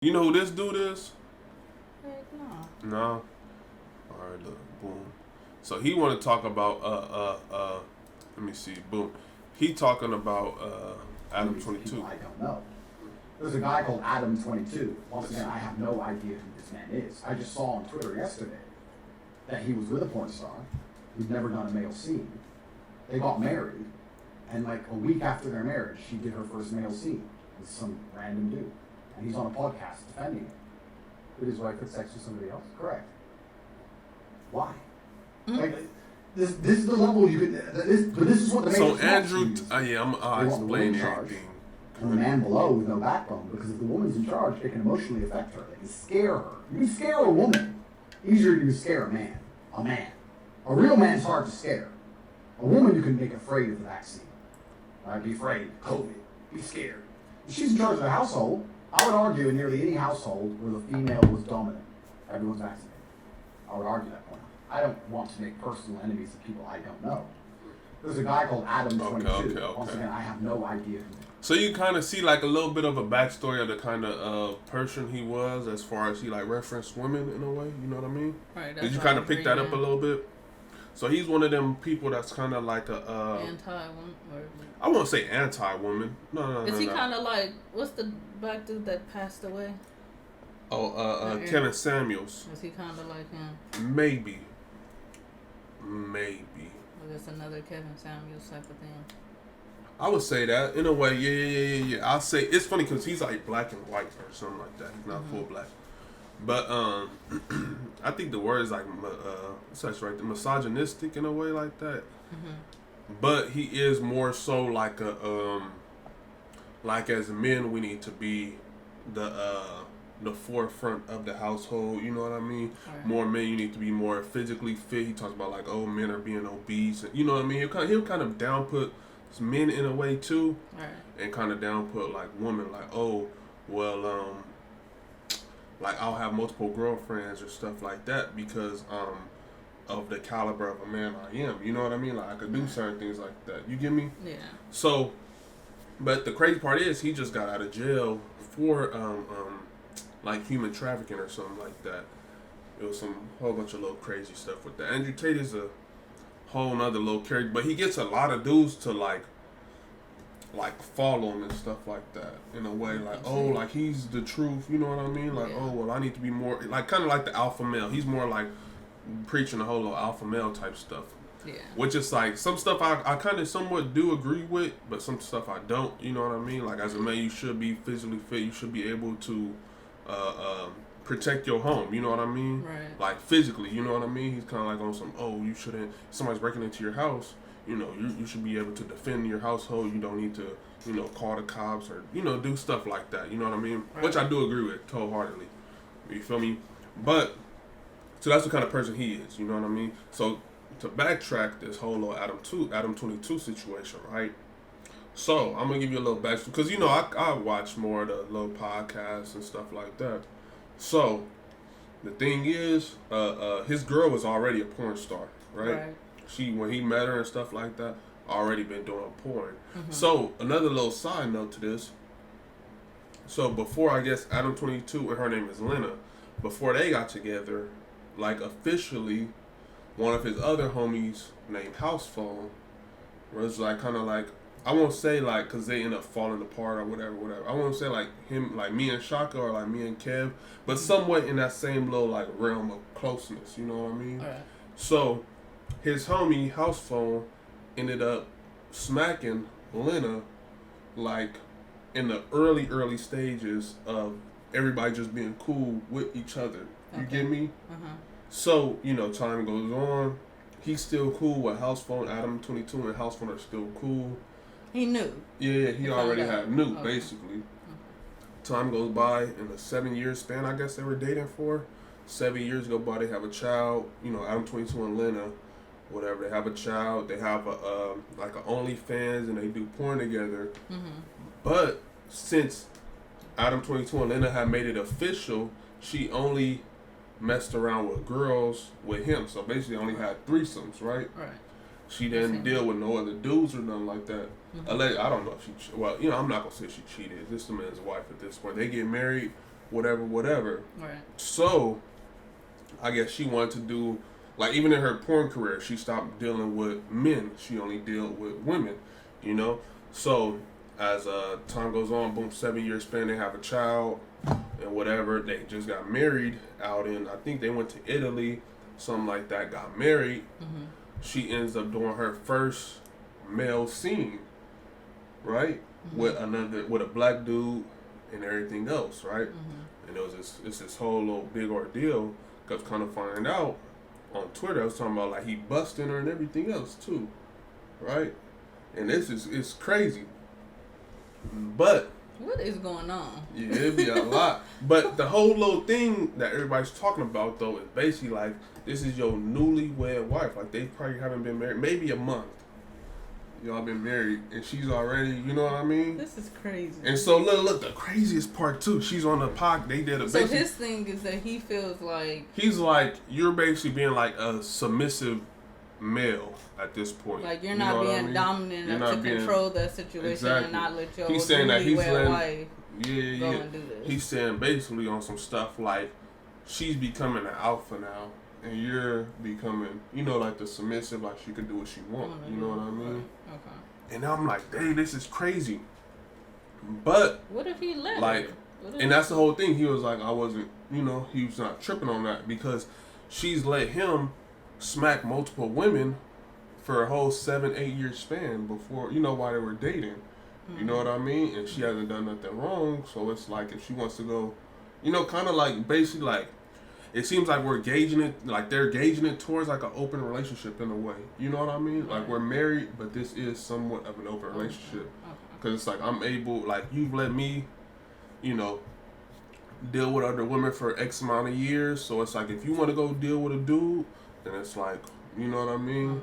You know who this dude is? Heck no. No. All right, look, boom. So he want to talk about let me see, boom. He talking about Adam 22. I don't know. There's a guy called Adam 22. Once again, I have no idea who this man is. I just saw on Twitter yesterday that he was with a porn star who'd never done a male scene. They got married, and like a week after their marriage, she did her first male scene with some random dude. And he's on a podcast defending it. Did his wife have sex with somebody else? Correct. Why? Like, this is the level you could. But this is what the man. So Andrew, I'll explain everything. And the man below with no backbone, because if the woman's in charge, it can emotionally affect her. They can scare her. You can scare a woman easier than you can scare a man. A man. A real man's hard to scare. A woman you can make afraid of the vaccine. Right? Be afraid. COVID. Be scared. If she's in charge of the household, I would argue in nearly any household where the female was dominant, everyone's vaccinated. I would argue that point. I don't want to make personal enemies of people I don't know. There's a guy called Adam 22. Okay. Once again, I have no idea who. So you kind of see like a little bit of a backstory of the kind of person he was, as far as he like referenced women in a way. You know what I mean? Right. Did you kind of pick that up a little bit? So he's one of them people that's kind of like a anti-woman. I won't say anti-woman. No. Is he kind of like, what's the black dude that passed away? Oh, Kevin Samuels. Is he kind of like him? Maybe. Or is another Kevin Samuels type of thing? I would say that in a way. Yeah. I'll say it's funny because he's like black and white or something like that. He's not full black. But I think the word is like such right, misogynistic in a way like that. But he is more so like a like as men we need to be the forefront of the household. You know what I mean? Right. More men, you need to be more physically fit. He talks about like men are being obese. You know what I mean? He'll kind of downput men in a way too, right. And kind of downput like women, like like I'll have multiple girlfriends or stuff like that because of the caliber of a man I am. You know what I mean? Like I could do certain things like that. You get me? Yeah. So, but the crazy part is he just got out of jail for like human trafficking or something like that. It was some whole bunch of little crazy stuff with that. Andrew Tate is a whole nother little character, but he gets a lot of dudes to like follow him and stuff like that in a way, like like he's the truth, you know what I mean? Like I need to be more like kind of like the alpha male. He's more like preaching the whole little alpha male type stuff. Yeah. Which is like some stuff I kind of somewhat do agree with, but some stuff I don't. You know what I mean? Like as a man, you should be physically fit. You should be able to protect your home. You know what I mean? Right. Like physically. You know what I mean? He's kind of like on some you shouldn't. Somebody's breaking into your house. You know, you should be able to defend your household. You don't need to call the cops or do stuff like that. You know what I mean? Right. Which I do agree with wholeheartedly. You feel me? But so that's the kind of person he is. You know what I mean? So to backtrack this whole little Adam 22 situation, right? So I'm gonna give you a little backstory because I watch more of the little podcasts and stuff like that. So the thing is, his girl was already a porn star, right? She when he met her and stuff like that, already been doing porn. So another little side note to this. So before I guess Adam 22 and her name is Lena, before they got together, like officially. One of his other homies named House Phone was like kind of like I won't say like because they end up falling apart or whatever. I won't say like him like me and Shaka or like me and Kev, but somewhat in that same little like realm of closeness. You know what I mean? Right. So his homie House Phone ended up smacking Lena like in the early stages of everybody just being cool with each other. You get me? So, time goes on. He's still cool with House Phone, Adam 22, and House Phone are still cool. He knew. Yeah, he already knew, basically. Time goes by, in a 7-year span, I guess they were dating for. 7 years go by, they have a child. Adam 22 and Lena, whatever. They have a child. They have a OnlyFans, and they do porn together. But since Adam 22 and Lena had made it official, she only messed around with girls with him, so basically only had threesomes, right? Right. She didn't deal with no other dudes or nothing like that. I don't know if she. Well, I'm not gonna say she cheated. This is the man's wife at this point. They get married whatever. Right. So, I guess she wanted to do, like, even in her porn career, she stopped dealing with men. She only dealt with women, you know? So, as time goes on, boom, 7-year span, they have a child and whatever. They just got married out in, I think they went to Italy, something like that, got married. Mm-hmm. She ends up doing her first male scene, right? Mm-hmm. With a black dude and everything else, right? Mm-hmm. And it was this whole little big ordeal. Cause kind of finding out on Twitter, I was talking about like he busting her and everything else too, right? And it's crazy. But what is going on? Yeah, it'd be a lot. But the whole little thing that everybody's talking about though is basically like this is your newlywed wife. Like they probably haven't been married maybe a month. Y'all been married and she's already, you know what I mean? This is crazy. And so look, the craziest part too, she's on the pod. They did a so his thing is that he feels like he's like you're basically being like a submissive male at this point. Like you're not being dominant enough to control that situation and not let your he's saying that he's letting, wife go and do this. He's saying basically on some stuff like she's becoming an alpha now. And you're becoming, you know, like the submissive, like she can do what she wants. You know what I mean? Okay. And I'm like, dang, this is crazy. But what if he let her? And that's the whole thing. He was like, I wasn't, you know, he was not tripping on that because she's let him smack multiple women for a whole 7-8 year span before, you know, while they were dating. You know what I mean? And she hasn't done nothing wrong. So it's like if she wants to go, you know, kind of like basically like. It seems like we're gauging it, like they're gauging it towards like an open relationship in a way. You know what I mean? Like we're married, but this is somewhat of an open relationship. Because it's like I'm able, like you've let me, you know, deal with other women for X amount of years. So it's like if you want to go deal with a dude, then it's like, you know what I mean?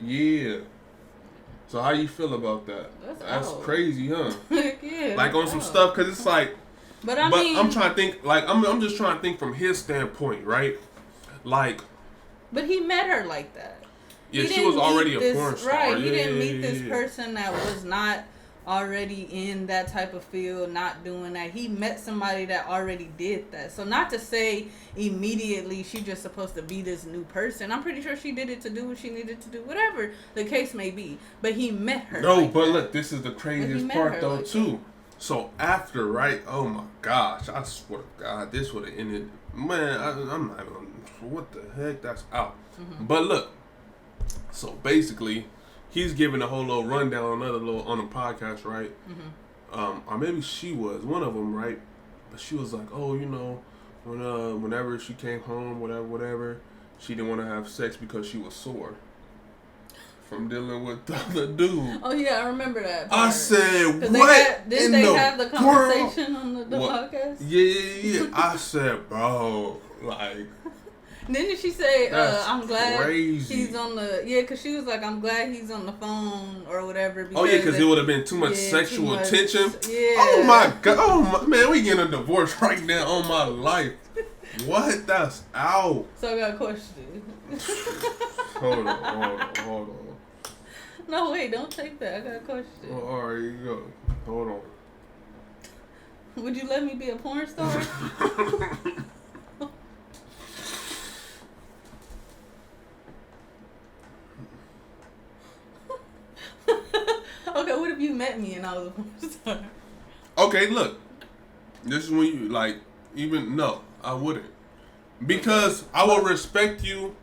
Yeah. So how you feel about that? That's crazy, huh? Yeah. Like on some stuff, because it's like, But I mean, I'm trying to think, like, I'm just trying to think from his standpoint, right? Like. But he met her like that. Yeah, she was already a porn star. Right, he didn't meet this person that was not already in that type of field, not doing that. He met somebody that already did that. So not to say immediately she's just supposed to be this new person. I'm pretty sure she did it to do what she needed to do, whatever the case may be. But he met her. No, like but that. Look, this is the craziest part though, like too. That. So after, right? Oh my gosh! I swear to God, this would have ended. Man, I'm not even. What the heck? That's out. Mm-hmm. But look. So basically, he's giving a whole little rundown on the podcast, right? Mm-hmm. Or maybe she was one of them, right? But she was like, oh, you know, whenever she came home, whatever, she didn't want to have sex because she was sore. From dealing with the other dude. Oh yeah, I remember that part. I said, what? Didn't they have the conversation on the podcast? Yeah. I said, bro, like. Didn't she say, I'm glad crazy. He's on the... Yeah, because she was like, I'm glad he's on the phone or whatever. Oh, yeah, because it would have been too much sexual tension. Yeah. Oh, my God. Oh, man, we getting a divorce right now on my life. What? That's out. So I got a question. Hold on. No, wait, don't take that. I got a question. Oh, all right, you go. Hold on. Would you let me be a porn star? Okay, what if you met me and I was a porn star? Okay, look. This is when you, like, even, no, I wouldn't. Because I will respect you.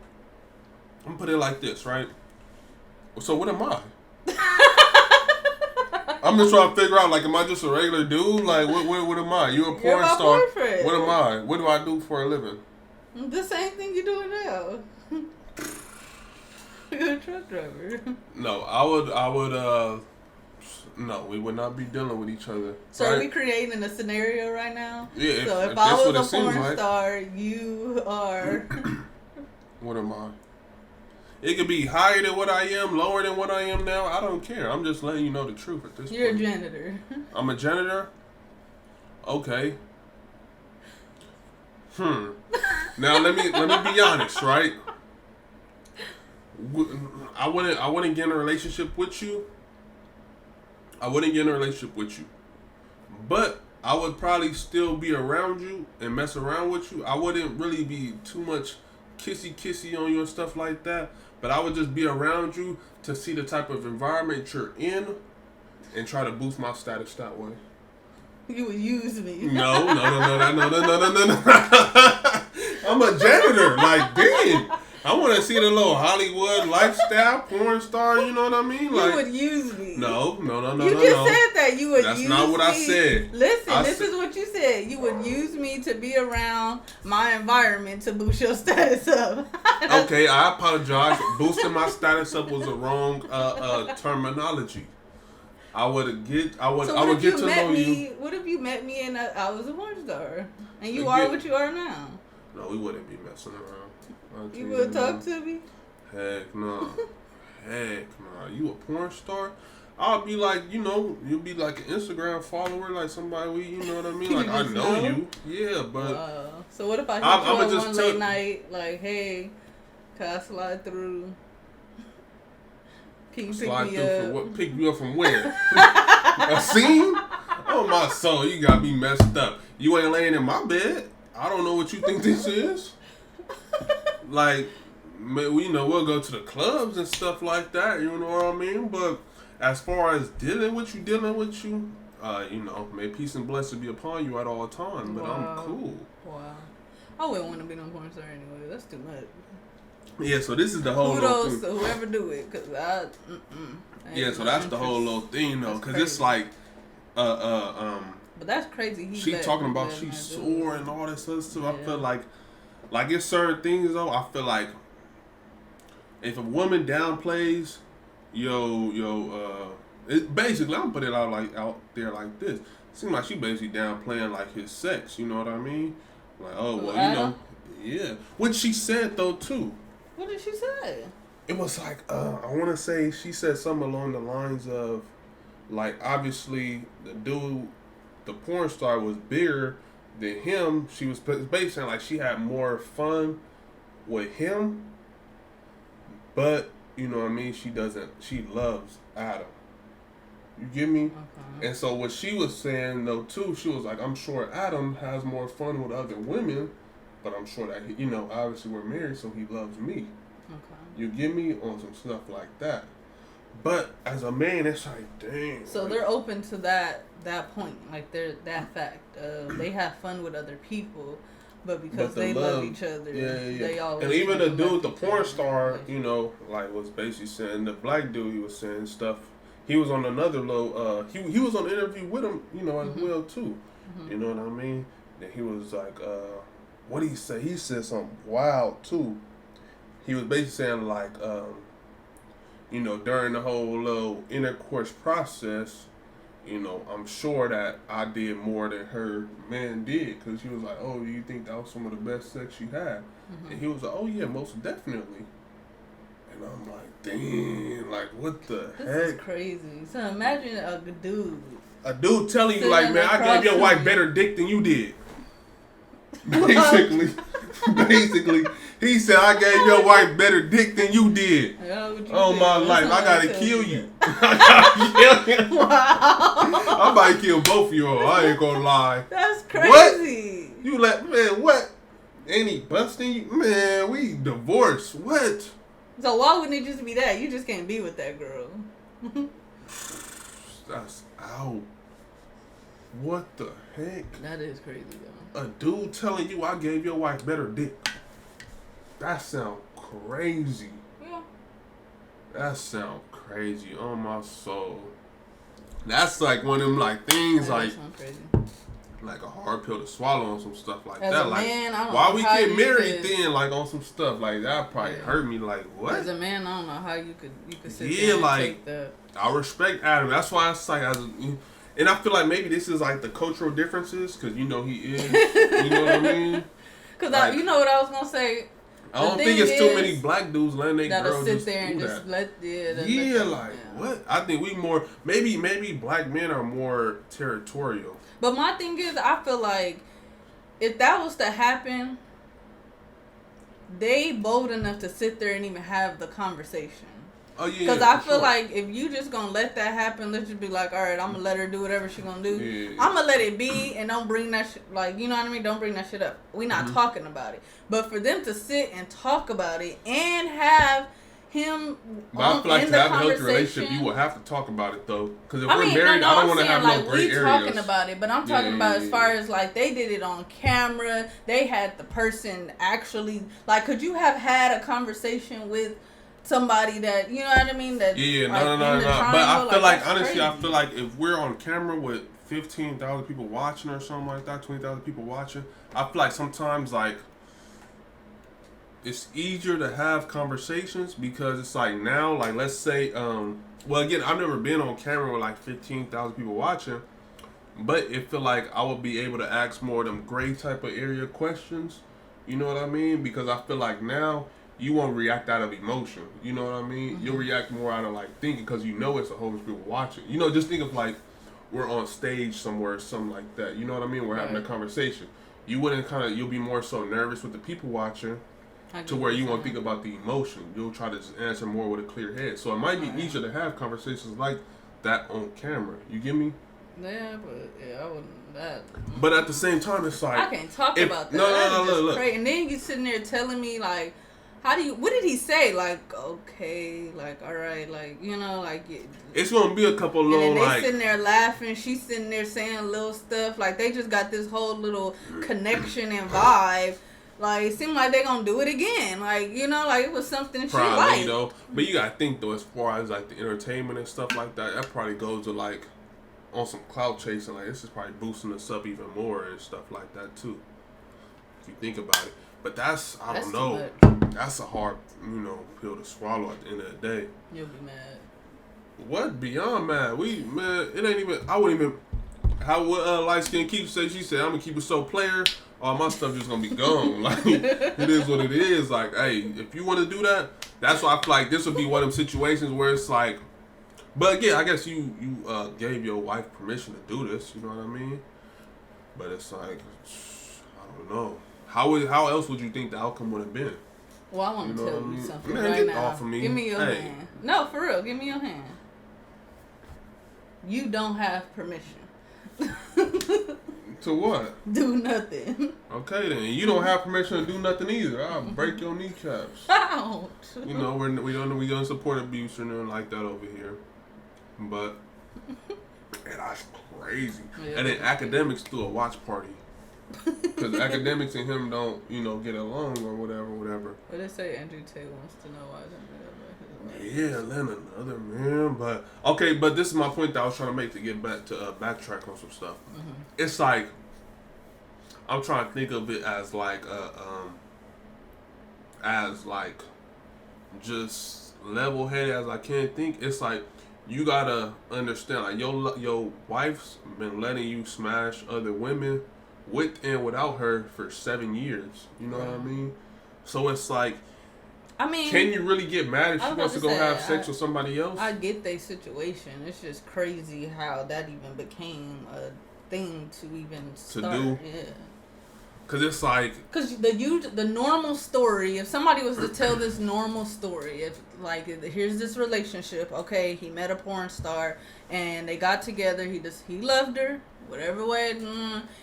I'm going to put it like this, right? So what am I? I'm just trying to figure out, like, am I just a regular dude? Like, what am I? You're a porn star. Boyfriend. What am I? What do I do for a living? The same thing you're doing now. You're a truck driver. No, I would, no, we would not be dealing with each other. So right? Are we creating a scenario right now? Yeah. So if I was a porn star, you are... What am I? It could be higher than what I am, lower than what I am now. I don't care. I'm just letting you know the truth at this point. You're a janitor. I'm a janitor? Okay. Now let me be honest, right? I wouldn't get in a relationship with you. But I would probably still be around you and mess around with you. I wouldn't really be too much kissy on you and stuff like that. But I would just be around you to see the type of environment you're in and try to boost my status that way. You would use me. No. I'm a janitor. Like, damn. I want to see the little Hollywood lifestyle, porn star, you know what I mean? Like, you would use me. No. You just said that. You would That's use me. not what I said. Listen, this is what you said. You would use me to be around my environment to boost your status up. Okay, I apologize. Boosting my status up was the wrong terminology. I would get to know you. What if you met me and I was a porn star and you are what you are now? No, we wouldn't be messing around. You would talk to me? Heck no. You a porn star? I'll be like, you'll be like an Instagram follower, like somebody you know what I mean? Like, I know you. Yeah, but. Wow. So what if I hit you on one late night, like, hey, can I slide through? Can you pick me up? For what? Pick me up from where? A scene? Oh, my soul, you got me messed up. You ain't laying in my bed. I don't know what you think this is. Like, we'll go to the clubs and stuff like that, you know what I mean? But as far as dealing with you, may peace and blessing be upon you at all times. But I'm cool. Wow. I wouldn't want to be no porn star anyway. That's too much. Yeah, so this is the whole kudos to whoever do it, cause yeah, so that's the whole little thing though, cause it's like, But that's crazy. She talking about she's sore and all this other stuff. Yeah. I feel like it's certain things though. I feel like if a woman downplays, it basically I'm gonna put it out there like this. It seems like she basically downplaying like his sex. You know what I mean? Like, oh well, yeah. What she said though too. What did she say? It was like, I want to say she said something along the lines of, like, obviously, the porn star was bigger than him. She was basically saying, like, she had more fun with him, but, you know what I mean, she loves Adam. You get me? Okay. And so what she was saying, though, too, she was like, I'm sure Adam has more fun with other women, but I'm sure that, obviously we're married, so he loves me. Okay. You get me? On some stuff like that. But as a man, it's like, dang. So they're open to that point. Like, they're that fact. They have fun with other people, but because they love each other, they always... And even the dude, the porn star, was basically saying, the black dude, he was saying stuff. He was on another little, he was on an interview with him, as well, too. Mm-hmm. You know what I mean? And he was like, what did he say? He said something wild, too. He was basically saying, like, during the whole little intercourse process, I'm sure that I did more than her man did. Because he was like, oh, you think that was some of the best sex you had? Mm-hmm. And he was like, oh, yeah, most definitely. And I'm like, dang, like, what the heck? This is crazy. So imagine a dude. A dude telling you, like, man, I gave your wife better dick than you did. Basically, he said, I gave your wife better dick than you did. Oh, my life. I gotta kill you. Wow. I'm about to kill both of y'all. I ain't gonna lie. That's crazy. What? Man, what? Ain't he busting you? Man, we divorced. What? So why wouldn't it just be that? You just can't be with that girl. That's out. What the heck? That is crazy, though. A dude telling you I gave your wife better dick. That sound crazy. Yeah. That sound crazy on my soul. That's like one of them like things like a hard pill to swallow on some stuff like as that. A like man, I don't why know we how get married then like on some stuff like that probably hurt me like what? As a man, I don't know how you could sit there and take that. I respect Adam. That's why it's like and I feel like maybe this is like the cultural differences because he is. You know what I mean? Because like, you know what I was gonna say. I don't think it's too many black dudes letting their girls sit there and just let what? I think we more maybe black men are more territorial. But my thing is, I feel like if that was to happen, they bold enough to sit there and even have the conversation. Oh yeah. Because I feel like if you just gonna let that happen, let's just be like, all right, I'm gonna let her do whatever she gonna do. Yeah. I'm gonna let it be and don't bring that shit. Like, you know what I mean? Don't bring that shit up. We not talking about it. But for them to sit and talk about it and have him but I feel like to have a healthy relationship, you will have to talk about it though. Because if we're married, I don't want to have no gray areas. I'm talking about it, but I'm talking about as far as like they did it on camera. They had the person actually like. Could you have had a conversation with somebody that you know what I mean? That no. But I feel like honestly, crazy. I feel like if we're on camera with 15,000 people watching or something like that, 20,000 people watching, I feel like sometimes like. It's easier to have conversations because it's like now, like let's say, well again, I've never been on camera with like 15,000 people watching, but it feel like I would be able to ask more of them gray type of area questions, you know what I mean? Because I feel like now you won't react out of emotion, you know what I mean? You'll react more out of like thinking because you know it's a whole bunch of people watching. You know, just think of like we're on stage somewhere or something like that, you know what I mean? We're having a conversation. You wouldn't you'll be more so nervous with the people watching. To where you won't think about the emotion. You'll try to just answer more with a clear head. So it might be easier to have conversations like that on camera. You get me? Yeah, but I wouldn't that. But at the same time, it's like I can't talk about that. No, look. And then you sitting there telling me like, what did he say? Like, okay, like, all right, like, you know, like. It's gonna be a couple little and then they sitting there laughing. She's sitting there saying little stuff. Like they just got this whole little connection and vibe. Like, it seemed like they gonna do it again. Like, you know, like, it was something she liked. Though. But you gotta think, though, as far as, like, the entertainment and stuff like that, that probably goes to, like, on some clout chasing. Like, this is probably boosting us up even more and stuff like that, too. If you think about it. But that's don't know. That's a hard, pill to swallow at the end of the day. You'll be mad. What? Beyond mad. It ain't even, I wouldn't even, how Light Skin Keep say, she said, I'm gonna keep it so player. All my stuff just gonna be gone. Like, it is what it is. Like, hey, if you want to do that, that's why I feel like this would be one of them situations where it's like, but again, I guess you gave your wife permission to do this. You know what I mean? But it's like, I don't know. How else would you think the outcome would have been? Well, I want to tell you something Man, right get now. Off of me. Give me your hand. No, for real. Give me your hand. You don't have permission. To what? Do nothing. Okay then. You don't have permission to do nothing either. I'll break your kneecaps. Ouch. We don't support abuse or nothing like that over here. But that's crazy. Yeah. And then academics do a watch party. Because academics and him don't, get along or whatever. But they say Andrew Tate wants to know why Atlanta, another man. But okay, but this is my point that I was trying to make to get back to backtrack on some stuff. It's like I'm trying to think of it as like just level headed as I can think. It's like you gotta understand, like your wife's been letting you smash other women with and without her for 7 years. You know what I mean? So it's like, I mean, can you really get mad if she wants to go have sex with somebody else? I get their situation. It's just crazy how that even became a thing to even start. To do? Yeah. Because it's like... Because the normal story, if somebody was to tell this normal story, if like, here's this relationship, okay, he met a porn star, and they got together, he loved her, whatever way,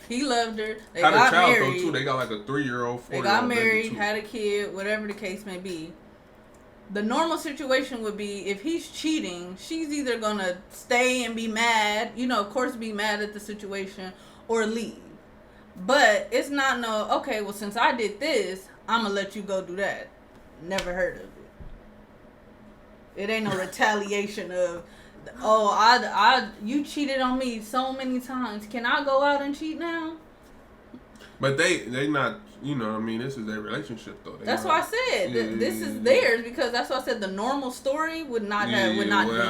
he loved her, they got married. Had a child, though, too. They got like a 3-year-old, 4-year-old. They got married, had a kid, whatever the case may be. The normal situation would be, if he's cheating, she's either going to stay and be mad, of course be mad at the situation, or leave. But it's not okay, well, since I did this, I'm going to let you go do that. Never heard of it. It ain't no retaliation of, you cheated on me so many times. Can I go out and cheat now? But they not, this is their relationship, though. That's why I said this is theirs, because that's why I said the normal story would not be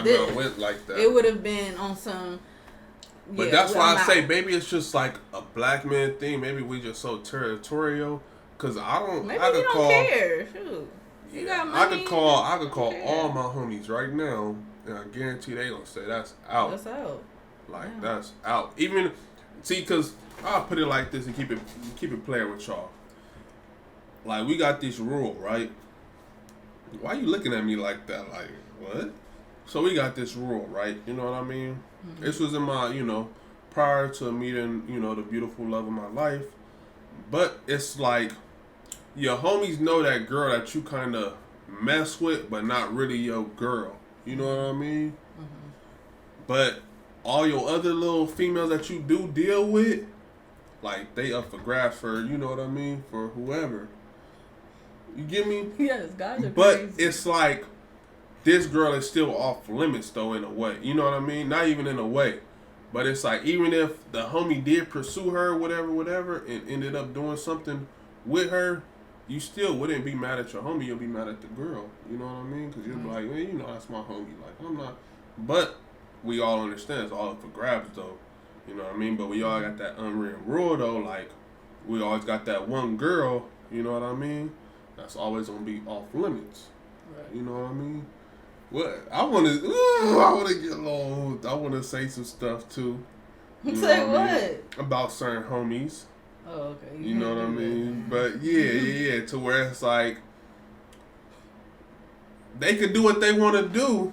this. Went like that. It would have been on some... But that's why I say maybe it's just like a black man thing. Maybe we just so territorial. Cause I don't. Maybe you don't care. Shoot. You got money. I could call all my homies right now, and I guarantee they gonna say that's out. That's out. Like that's out. Even cause I'll put it like this and keep it playing with y'all. Like we got this rule, right? Why you looking at me like that? Like, what? So we got this rule, right? You know what I mean? Mm-hmm. This was in my, prior to meeting, the beautiful love of my life. But it's like, your homies know that girl that you kind of mess with, but not really your girl. You know what I mean? Mm-hmm. But all your other little females that you do deal with, like, they up for grabs for, you know what I mean? For whoever. You get me? Yes, guys are but crazy. It's like, this girl is still off limits, though, in a way. You know what I mean? Not even in a way. But it's like, even if the homie did pursue her, whatever, and ended up doing something with her, you still wouldn't be mad at your homie. You'll be mad at the girl. You know what I mean? Because you'll be like, man, that's my homie. Like, I'm not. But we all understand it's all up for grabs, though. You know what I mean? But we all got that unwritten rule, though. Like, we always got that one girl, you know what I mean? That's always going to be off limits. Right. You know what I mean? What? I want to get low. I want to say some stuff, too. Say what? About certain homies. Oh, okay. You know what I mean? But, yeah. To where it's like, they could do what they want to do,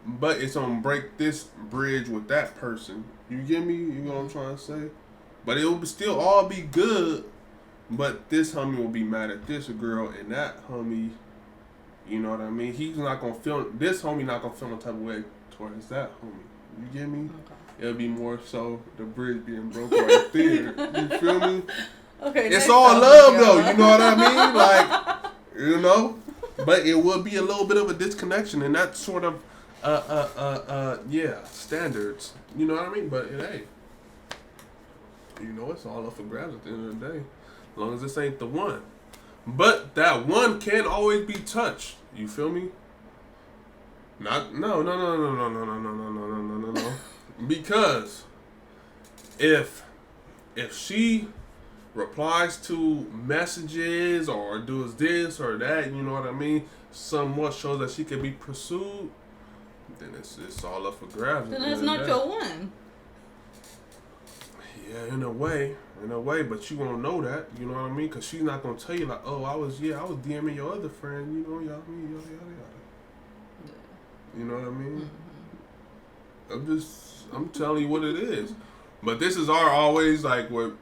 but it's going to break this bridge with that person. You get me? You know what I'm trying to say? But it will still all be good, but this homie will be mad at this girl, and that homie, you know what I mean? He's not going to feel, this homie not going to feel no type of way towards that homie. You get me? Okay. It'll be more so the bridge being broken right there. You feel me? Okay. It's all love, though. You know what I mean? Like, but it will be a little bit of a disconnection, and that sort of, standards. You know what I mean? But it ain't. It's all up for grabs at the end of the day. As long as this ain't the one. But that one can always be touched. You feel me? No. Because if she replies to messages or does this or that, you know what I mean, somewhat shows that she can be pursued, then it's all up for grabs. Then it's not your one. Yeah, in a way, but you won't know that, you know what I mean? Because she's not going to tell you, like, oh, I was DMing your other friend, you know, yada. You know what I mean? Mm-hmm. I'm telling you what it is. But this is always, like, what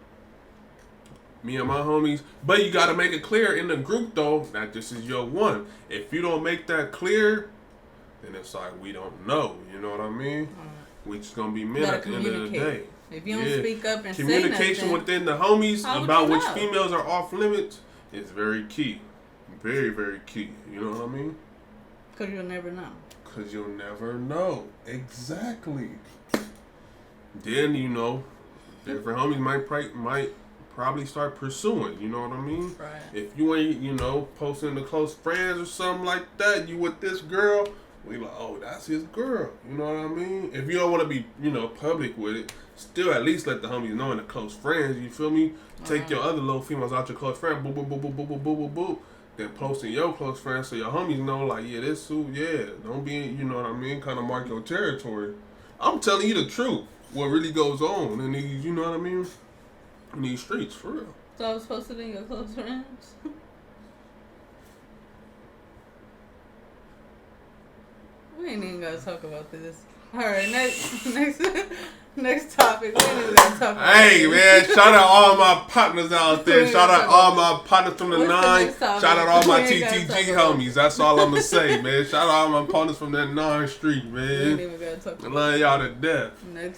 me and my homies, but you got to make it clear in the group, though, that this is your one. If you don't make that clear, then it's like, we don't know, you know what I mean? We just going to be men at the end of the day. If you don't speak up and communication say within the homies about which females are off limits is very key. Very, very key. You know what I mean? Because you'll never know. Because you'll never know. Exactly. Then, different homies might probably start pursuing. You know what I mean? Right. If you ain't, posting to close friends or something like that, you with this girl, we like, oh, that's his girl. You know what I mean? If you don't want to be, public with it, still at least let the homies know in the close friends. You feel me? Take your other little females out your close friend. Boop, boop, boop, boop, boop, boop, boop, boop, boop. Then posting your close friends so your homies know, like, yeah, this who, don't be, you know what I mean? Kind of mark your territory. I'm telling you the truth. What really goes on in these, you know what I mean? In these streets, for real. So I was posted in your close friends? We ain't even gonna talk about this. Alright, next topic. We ain't even gonna talk about this. Man, shout out all my partners out there. Shout out all my partners from the 9. Shout out all my TTG homies. That's all I'm gonna say, man. Shout out all my partners from that 9 street, man. We ain't even gonna talk about I love y'all to death. Next